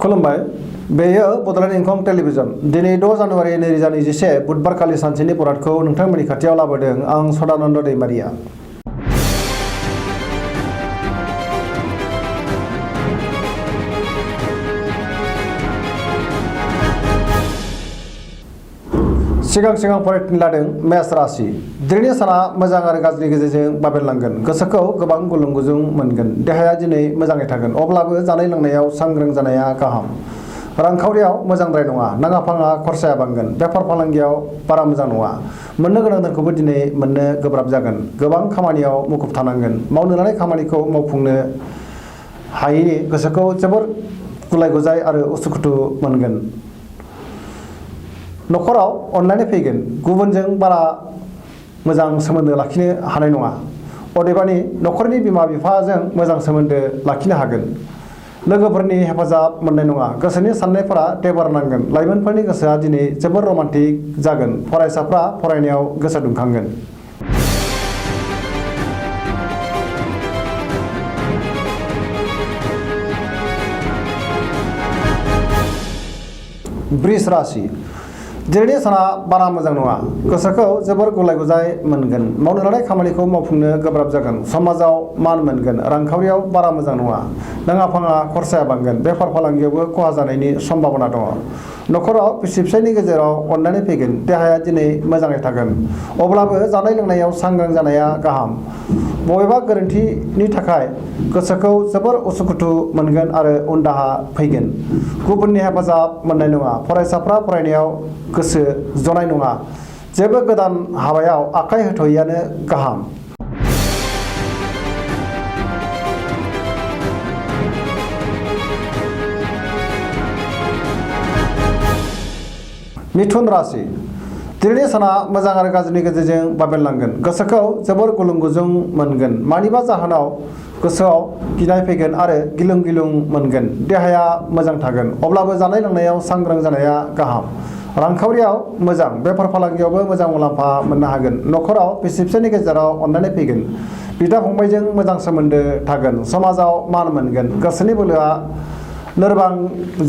खुलुमबाय बेयो बड'लेण्ड इंखं टेलिभिजन दिनै 6 जानुवारि 2021 बुधबारखालि सानसेनि बरादखौ नोंथांमोननि खाथियाव लाबोदों आं सदानन्द दैमारिया। सिगां फरायथिं लादों मेष राशि दिनैनि साना मोजां आरो गाज्रि गेजेरजों बाबेरलांगोन गोसोखौ गोबां गुलुं गुजुं मोनगोन देहाया दिनै मोजाङै थागोन अब्लाबो जानाय लोंनायाव सांग्रां जानाया गाहाम रांखावरियाव मोजांद्राय नङा नाङा फाङा खरसाया बांगोन बेफार फालांगियाव बारा मोजां नङा मोननो गोनां धोनखौबो दिनै मोननो गोब्राब जागोन गोबां खामानियाव मुखुब थानांगोन मावनो लानाय खामानिखौ मावफुंनो हायैनि गोसोखौ जोबोर गुलाय गुजाय आरो उसुखुथु मोनगोन न'खराव अनलायनाय फैगोन गुबुनजों बारा मोजां सोमोन्दो लाखिनो हानाय नङा अदेबानि न'खरनि बिमा बिफाजों मोजां सोमोन्दो लाखिनो हागोन लोगोफोरनि हेफाजाब मोननाय नङा गोसोनि साननायफोरा टेबार नांगोन लाइमोनफोरनि गोसोआ दिनै जोबोर रमान्टिक जागोन फरायसाफ्रा फरायनायाव गोसो दुंखांगोन वृष राशि दिनैनि साना बारा मोजां नङा गोसोखौ जोबोर गुलाय गुजाय मोनगोन मावनो लानाय खामानिखौ मावफुंनो गोब्राब जागोन समाजाव मान मोनगोन रांखावरियाव बारा मोजां नङा नाङा फाङा खरसाया बांगोन बेफार फालांगियावबो खहा जानायनि सम्भाबना दङ न'खराव बिसि फिसायनि गेजेराव अनलायनाय फैगोन देहाया दिनै मोजाङै थागोन अब्लाबो जानाय लोंनायाव सांग्रां जानाया गाहाम बबेबा गोरोन्थिनि थाखाय गोसोखौ जोबोर उसुखुथु मोनगोन आरो उनदाहा फैगोन गुबुननि हेफाजाब मोननाय नङा फरायसाफ्रा फरायनायाव गोसो जनाय नङा जेबो गोदान हाबायाव आखाइ होथ'यैआनो गाहाम मिथुन राशि दिनैनि साना मोजां आरो गाज्रिनि गेजेरजों बाबेरलांगोन गोसोखौ जोबोर गुलुं गुजुं मोनगोन मानिबा जाहोनाव गोसोआव गिनाय फैगोन आरो गिलुं गिलुं मोनगोन देहाया मोजां थागोन अब्लाबो जानाय लोंनायाव सांग्रां जानाया गाहाम रांखावरियाव मोजां बेफार फालांगियावबो मोजां मुलाम्फा मोननो हागोन न'खराव बिसि फिसायनि गेजेराव अनलायनाय फैगोन बिदा फंबायजों मोजां सोमोन्दो थागोन समाजाव मान मोनगोन गोसोनि बोलोआ लोरबां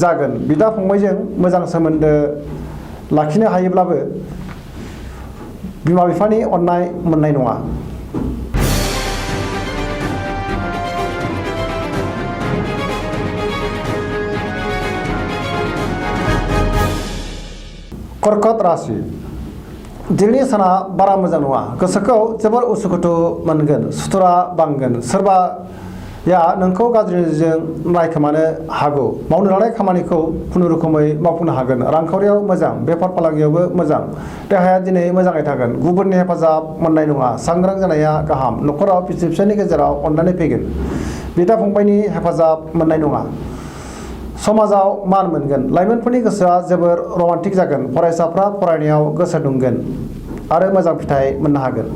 जागोन बिदा फंबायजों मोजां सोमोन्दो लाखिनो हायोब्लाबो बिमा बिफानि अननाय मोननाय नङा कर्कट राशि दिनैनि साना बारा मोजां नङा गोसोखौ जोबोर उसुखुथु मोनगोन सुथुरा बांगोन सोरबाया नोंखौ गाज्रिजों नायखोमानो हागौ मावनो लानाय खामानिखौ खुनुरुखुमै मावफुंनो हागोन रांखावरियाव मोजां बेफार फालांगियावबो मोजां देहाया दिनै मोजाङै थागोन गुबुननि हेफाजाब मोननाय नङा सांग्रां जानाया गाहाम न'खराव बिसि फिसायनि गेजेराव अनलायनाय फैगोन बिदा फंबायनि हेफाजाब मोननाय नङा समाजाव मान मोनगोन लाइमोनफोरनि गोसोआ जोबोर रमान्टिक जागोन फरायसाफ्रा फरायनायाव गोसो दुंगोन आरो मोजां फिथाइ मोननो हागोन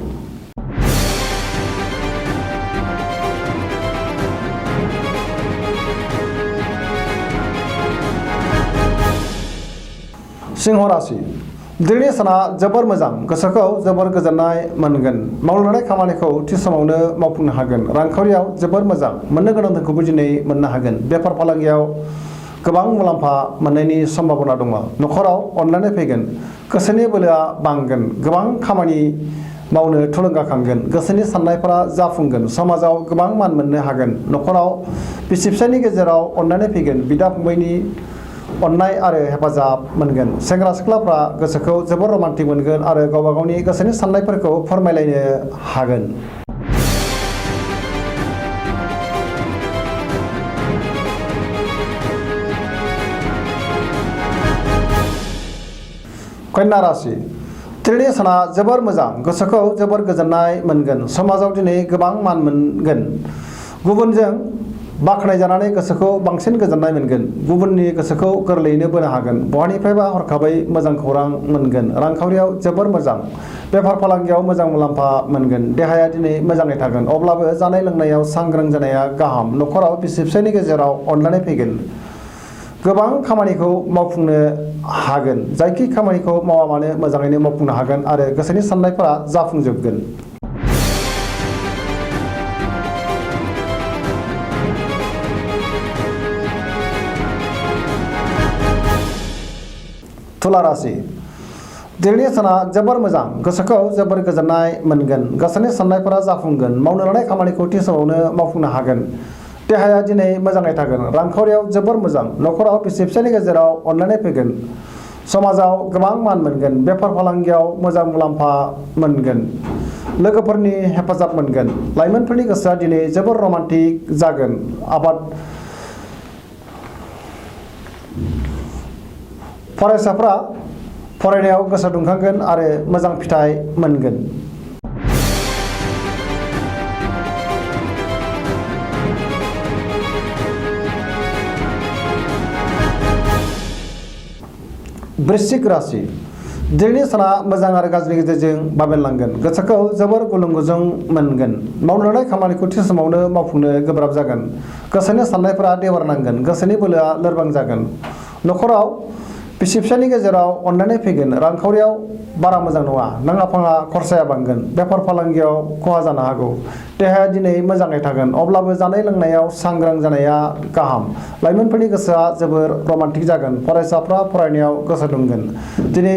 सिंह राशि दिनैनि साना जोबोर मोजां गोसोखौ जोबोर गोजोननाय मोनगोन मावनो लानाय खामानिखौ थि समावनो मावफुंनो हागोन रांखावरियाव जोबोर मोजां मोननो गोनां धोनखौबो दिनै मोननो हागोन बेफार फालांगियाव गोबां मुलाम्फा मोननायनि सम्भाबना दङ न'खराव अनलायनाय फैगोन गोसोनि बोलोआ बांगोन गोबां खामानि मावनो थुलुंगाखांगोन गोसोनि साननायफोरा जाफुंगोन समाजाव गोबां मान मोननो हागोन न'खराव बिसि फिसायनि गेजेराव अनलायनाय फैगोन बिदा फंबायनि अननाय आरो हेफाजाब मोनगोन सेंग्रा सिख्लाफ्रा गोसोखौ जोबोर रमान्टिक मोनगोन आरो गावबा गावनि गोसोनि साननायफोरखौ फोरमायलायनो हागोन कन्या राशि दिनैनि साना जोबोर मोजां गोसोखौ जोबोर गोजोननाय मोनगोन समाजाव दिनै गोबां मान मोनगोन गुबुनजों बाख्नाय जानानै गोसोखौ बांसिन गोजोननाय मोनगोन गुबुननि गोसोखौ गोरलैयैनो बोनो हागोन बहानिफ्रायबा हरखाबै मोजां खौरां मोनगोन रांखावरियाव जोबोर मोजां बेफार फालांगियाव मोजां मुलाम्फा मोनगोन देहाया दिनै मोजाङै थागोन अब्लाबो जानाय लोंनायाव सांग्रां जानाया गाहाम न'खराव बिसि फिसायनि गेजेराव अनलायनाय फैगोन गोबां खामानिखौ मावफुंनो हागोन जायखि खामानिखौ मावा मानो मोजाङैनो मावफुंनो हागोन आरो गोसोनि साननायफोरा जाफुंजोबगोन तुला राशि दिनैनि साना जोबोर मोजां गोसोखौ जोबोर गोजोननाय मोनगोन गोसोनि साननायफोरा जाफुंगोन मावनो लानाय खामानिखौ थि समावनो मावफुंनो हागोन देहाया दिनै मोजाङै थागोन रांखावरियाव जोबोर मोजां नखराव बिसि फिसायनि गेजेराव अनलायनाय फैगोन समाजाव गोबां मान मोनगोन बेफार फालांगियाव मोजां मुलाम्फा मोनगोन लोगोफोरनि हेफाजाब मोनगोन लाइमोनफोरनि गोसोआ दिनै जोबोर रमान्टिक जागोन आबाद फरायसाफ्रा फरायनायाव गोसो दुंखांगोन आरो मोजां फिथाइ मोनगोन वृश्चिक राशि दिनैनि साना मोजां आरो गाज्रिनि गेजेरजों बाबेनलांगोन गोसोखौ जोबोर गुलुं गुजुं मोनगोन मावनो लानाय खामानिखौ थि समावनो मावफुंनो गोब्राब जागोन गोसोनि साननायफोरा देबार नांगोन गोसोनि बोलोआ लोरबां जागोन नखराव बिसि फिसायनि गेजेराव अनलायनाय फैगोन रांखावरियाव बारा मोजां नङा नाङा फाङा खरसाया बांगोन बेफार फालांगियाव खहा जानो हागौ देहाया दिनै मोजाङै थागोन अब्लाबो जानाय लोंनायाव सांग्रां जानाया गाहाम लाइमोनफोरनि गोसोआ जोबोर रमान्टिक जागोन फरायसाफ्रा फरायनायाव गोसो दुंगोन दिनै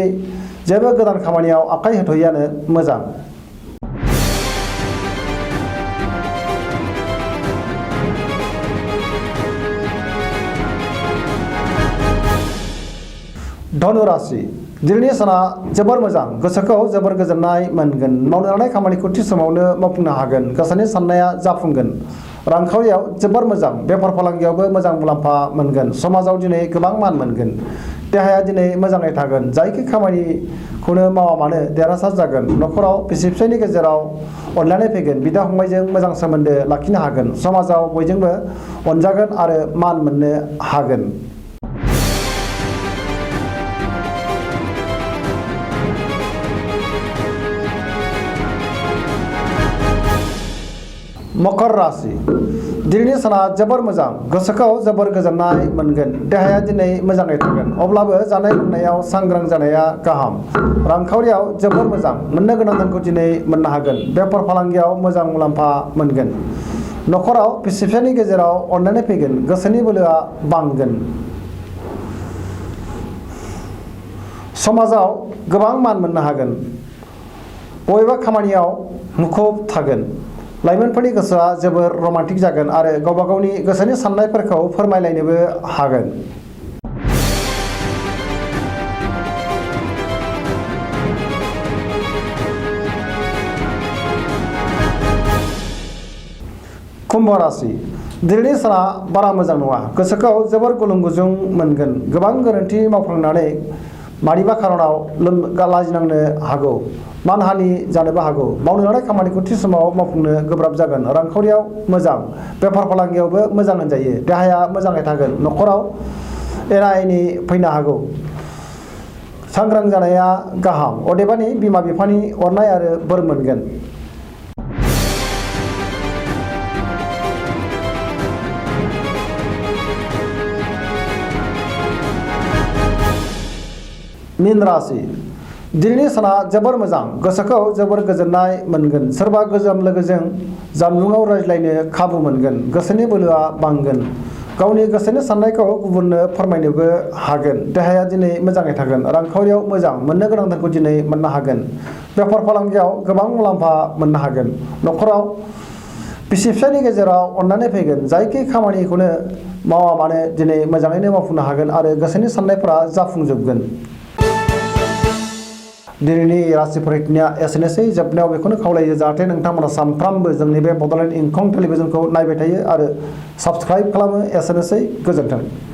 जेबो गोदान खामानियाव आखाइ होथ'यैआनो मोजां धनु राशि दिनैनि साना जोबोर मोजां गोसोखौ जोबोर गोजोननाय मोनगोन मावनो लानाय खामानिखौ थि समावनो मावफुंनो हागोन गोसोनि साननाया जाफुंगोन रांखावरियाव जोबोर मोजां बेफार फालांगियावबो मोजां मुलाम्फा मोनगोन समाजाव दिनै गोबां मान मोनगोन देहाया दिनै मोजाङै थागोन जायखि खामानिखौनो मावा मानो देरहासार जागोन नखराव बिसि फिसायनि गेजेराव अनलायनाय फैगोन बिदा फंबायजों मोजां सोमोन्दो लाखिनो हागोन समाजाव बयजोंबो अनजागोन आरो मान मोननो हागोन मकर राशि दिनैनि साना जोबोर मोजां गोसोखौ जोबोर गोजोननाय मोनगोन देहाया दिनै मोजाङै थागोन अब्लाबो जानाय लोंनायाव सांग्रां जानाया गाहाम रांखावरियाव जोबोर मोजां मोननो गोनां धनखौ दिनै मोननो हागोन बेफार फालांगियाव मोजां मुलाम्फा मोनगोन नखराव बिसि फिसायनि गेजेराव अनलायनाय फैगोन गोसोनि बोलोआ बांगोन समाजाव गोबां मान मोननो हागोन बबेबा खामानियाव मुखुब थागोन लाइमोनफोरनि गोसोआ जोबोर रमान्टिक जागोन आरो गावबा गावनि गोसोनि साननायफोरखौ फोरमायलायनोबो हागोन कुम्भ राशि दिनैनि साना बारा मोजां नङा गोसोखौ जोबोर गुलुं गुजुं मोनगोन गोबां गोरोन्थि मावफ्लांनानै मानिबा खारनाव लाजिनांनो हागौ मानहानि जानोबो हागौ मावनो लानाय खामानिखौ थि समाव मावफुंनो गोब्राब जागोन रांखावरियाव मोजां बेफार फालांगियावबो मोजां होनजायो देहाया मोजाङै थागोन नखराव एना एनि फैनो हागौ सांग्रां जानाया गाहाम अदेबानि बिमा बिफानि अननाय आरो बोर मोनगोन मीन राशि दिनैनि साना जोबोर मोजां गोसोखौ जोबोर गोजोननाय मोनगोन सोरबा गोजाम लोगोजों जानबुङाव रायज्लायनो खाबु मोनगोन गोसोनि बोलोआ बांगोन गावनि गोसोनि साननायखौ गुबुननो फोरमायनोबो हागोन देहाया दिनै मोजाङै थागोन रांखावरियाव मोजां मोननो गोनां धनखौ दिनै मोननो हागोन बेफार फालांगियाव गोबां मुलाम्फा मोननो हागोन नखराव बिसि फिसायनि गेजेराव अननानै फैगोन जायखि खामानिखौनो मावा मानो दिनै मोजाङैनो मावफुंनो हागोन आरो गोसोनि साननायफोरा जाफुंजोबगोन दिनैनि राशि फरायनाया एसेनोसै जोबनायाव बेखौनो खावलायो जाहाथे नोंथांमोना सानफ्रामबो जोंनि बे बड'लेण्ड इंखं टेलिभिजनखौ नायबाय थायो आरो साबस्क्राइब खालामो एसेनोसै गोजोन्थों।